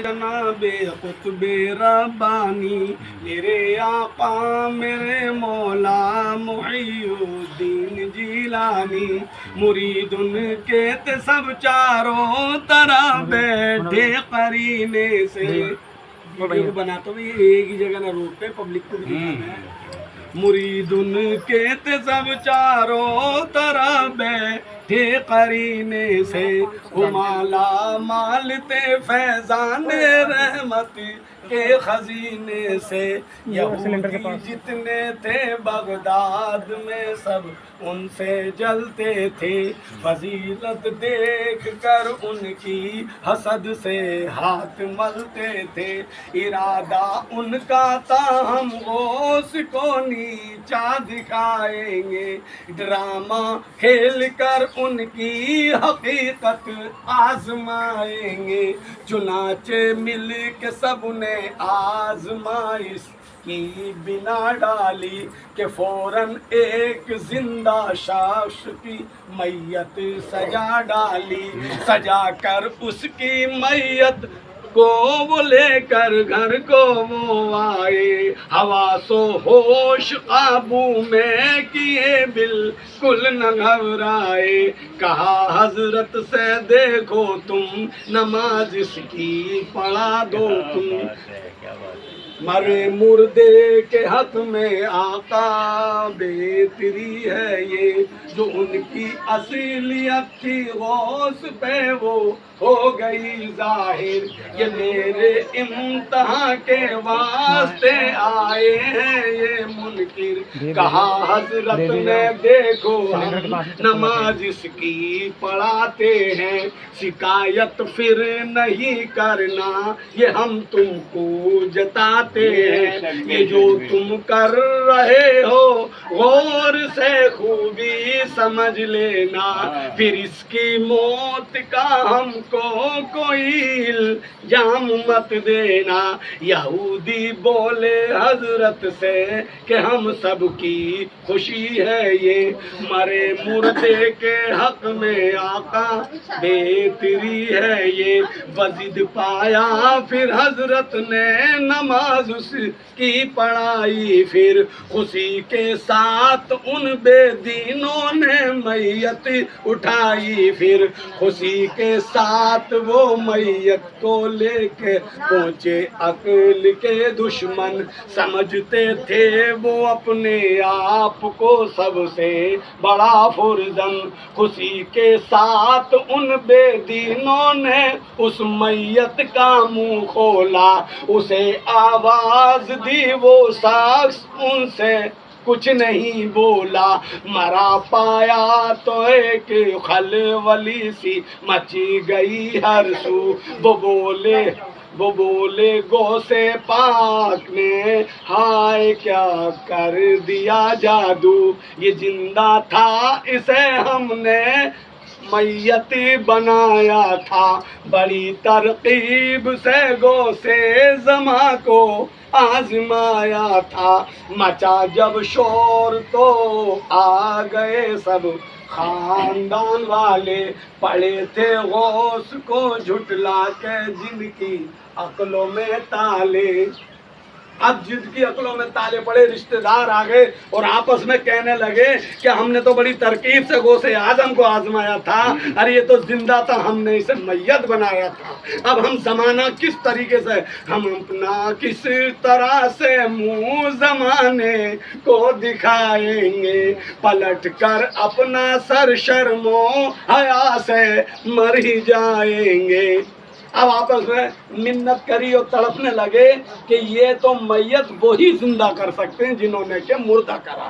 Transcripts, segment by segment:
جناب قطب ربانی میرے آقا میرے مولا محی الدین جیلانی، مرید ان کے تھے سب چاروں طرح بیٹھے قرینے سے۔ ویڈیو بنا تو بھی ایک ہی جگہ نہ روڈ پہ پبلک کو بھی دکھانا ہے۔ مرید ان کے تھے سب چاروں طرح بیٹھے قرینے سے، مالا مال تھے فیضان رحمت کے خزینے سے۔ یہودی جتنے تھے بغداد میں سب ان سے جلتے تھے، فضیلت دیکھ کر ان کی حسد سے ہاتھ ملتے تھے۔ ارادہ ان کا تھا ہم غوث کو نیچا دکھائیں گے، ڈرامہ کھیل کر ان کی حقیقت آزمائیں گے۔ چنانچہ مل کے سب نے آزمائش کی بنا ڈالی کہ فوراً ایک زندہ شخص کی میت سجا ڈالی۔ سجا کر اس کی میت کو وہ لے کر گھر کو وہ آئے، حواس و ہوش قابو میں کیے بالکل نہ گھبرائے۔ کہا حضرت سے دیکھو تم نماز اس کی پڑھا دو تم، مرے مردے کے حق میں آقا بہتری ہے یہ، جو ان کی اصلیت تھی غوث پہ وہ ہو گئی ظاہر۔ یہ میرے امتحان کے واسطے آئے ہیں یہ منکر، کہا حضرت نے دیکھو ہم نماز اس کی پڑھاتے ہیں، شکایت پھر نہیں کرنا یہ ہم تم کو جتاتے ہیں۔ یہ جو تم کر رہے ہو غور سے خوبی سمجھ لینا، پھر اس کی موت کا ہم کو کوئی الزام مت دینا۔ یہودی بولے حضرت سے کہ ہم سب کی خوشی ہے یہ، مرے مردے کے حق میں آقا بہتری ہے یہ۔ وزید پایا پھر حضرت نے نماز اس کی پڑھائی، پھر خوشی کے ساتھ ان بے دینوں نے میت اٹھائی، پھر خوشی کے ساتھ وہ میت کو لے کے پہنچے عقل کے دشمن، سمجھتے تھے وہ اپنے آپ کو سب سے بڑا فرزن۔ خوشی کے ساتھ ان بے دینوں نے اس میت کا منہ کھولا، اسے آواز دی وہ شخص ان سے کچھ نہیں بولا، مرا پایا تو ایک خلولی سی مچی گئی ہر سو۔ وہ بولے غوث پاک نے ہائے کیا کر دیا جادو، یہ زندہ تھا اسے ہم نے میت بنایا تھا، بڑی ترقیب سے غوث زماں کو آزمایا تھا۔ مچا جب شور تو آ گئے سب خاندان والے، پڑے تھے غوث کو جھٹلا کے جن کی عقلوں میں تالے۔ اب جن کی عقلوں میں تالے پڑے رشتہ دار آ گئے اور آپس میں کہنے لگے کہ ہم نے تو بڑی ترکیب سے غوث اعظم کو آزمایا تھا، ارے یہ تو زندہ تھا، ہم نے اسے میت بنایا تھا۔ اب ہم زمانہ کس طریقے سے، ہم اپنا کس طرح سے منہ زمانے کو دکھائیں گے، پلٹ کر اپنا سر شرم و حیا سے مر ہی جائیں گے۔ اب آپس میں منت کری اور تڑپنے لگے کہ یہ تو میت وہی زندہ کر سکتے ہیں جنہوں نے کہ مردہ کرا،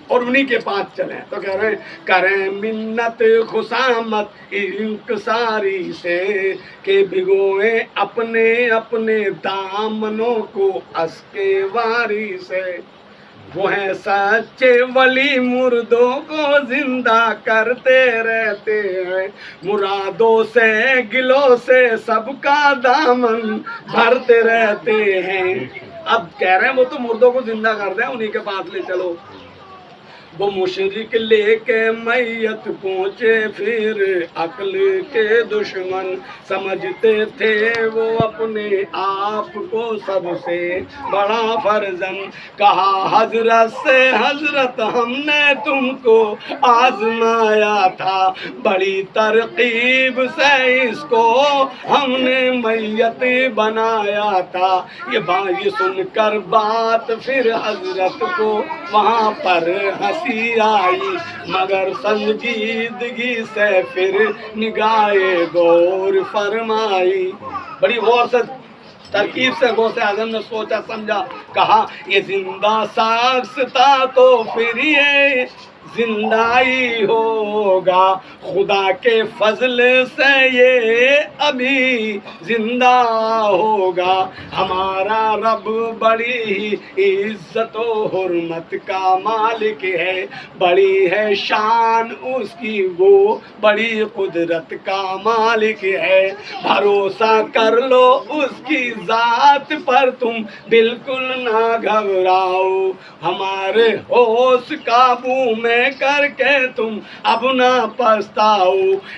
اور انہی کے پاس چلیں۔ تو کہہ رہے ہیں کریں منت خسامت انکساری سے، کہ بھگوئیں اپنے اپنے دامنوں کو اشک واری سے۔ وہ ہیں سچے ولی مردوں کو زندہ کرتے رہتے ہیں، مرادوں سے گلوں سے سب کا دامن بھرتے رہتے ہیں۔ اب کہہ رہے ہیں وہ تو مردوں کو زندہ کر دیں، انہی کے پاس لے چلو۔ وہ مشرک لے کے میت پہنچے پھر عقل کے دشمن، سمجھتے تھے وہ اپنے آپ کو سب سے بڑا فرزند، کہا حضرت سے حضرت ہم نے تم کو آزمایا تھا، بڑی ترغیب سے اس کو ہم نے میت بنایا تھا۔ یہ سن کر بات پھر حضرت کو وہاں پر ہنسی آئی، مگر سنجیدگی سے پھر نگاہ غور فرمائی۔ بڑی غور سے ترکیب سے غوث اعظم نے سوچا سمجھا، کہا یہ زندہ شخص تھا تو پھر یہ زندہ ہی ہوگا، خدا کے فضل سے یہ ابھی زندہ ہوگا، ہمارا رب بڑی عزت و حرمت کا مالک ہے، بڑی ہے شان اس کی وہ بڑی قدرت کا مالک ہے، بھروسہ کر لو اس کی ذات پر تم بالکل نہ گھبراؤ، ہمارے ہوش قابو میں کر کے تم اب نہ پچھتاؤ،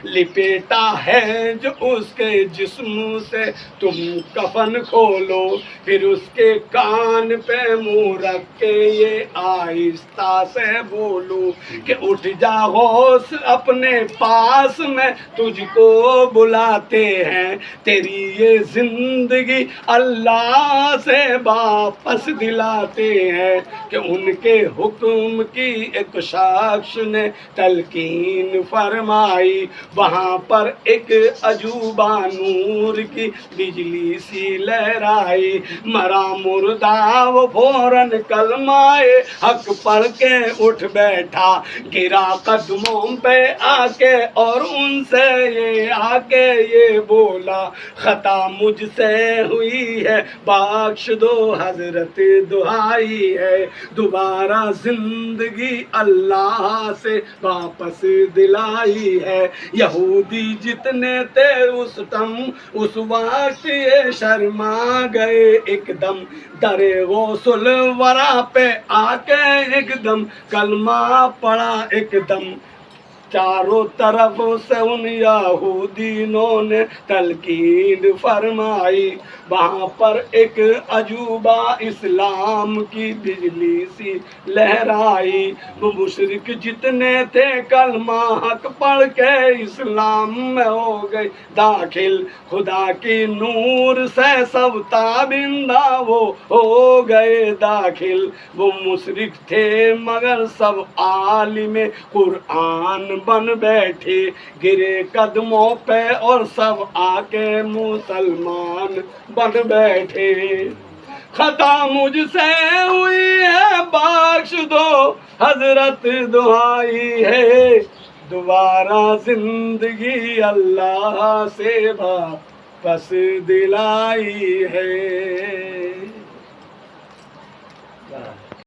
لپیٹا ہے جو اس کے جسم سے تم کفن کھولو، پھر اس کے کان پہ منہ رکھ کے یہ آہستہ سے بولو کہ اٹھ جا غوث اپنے پاس میں تجھ کو بلاتے ہیں، تیری یہ زندگی اللہ سے واپس دلاتے ہیں، کہ ان کے حکم کی ایک شخص نے تلقین فرمائی، وہاں پر ایک عجوبہ نور کی بجلی سی لہرائی، مرا مردہ وہ فوراً کلمہ حق پڑھ کے اٹھ بیٹھا، گرا قدموں پہ آ کے اور ان سے یہ بولا، خطا مجھ سے ہوئی ہے بخش دو حضرت، دعائی ہے دوبارہ زندگی اللہ سے واپس دلائی ہے، یہودی جتنے تھے اس وقت یہ شرما گئے ایک دم، در غوث الورا پہ آ کے ایک دم کلمہ پڑا ایک دم، چاروں طرف سے ان یہودینوں نے تلقین فرمائی، وہاں پر ایک عجوبہ اسلام کی بجلی سی لہرائی، وہ مشرک جتنے تھے کلمہ حق پڑھ کے اسلام میں ہو گئے داخل، خدا کی نور سے سب تابندہ وہ ہو گئے داخل، وہ مشرک تھے مگر سب عالم قرآن بن بیٹھے، گرے قدموں پہ اور سب آ کے مسلمان بن بیٹھے، خطا مجھ سے ہوئی ہے بخش دو حضرت، دعائی ہے دوبارہ زندگی اللہ سے واپس دلائی ہے۔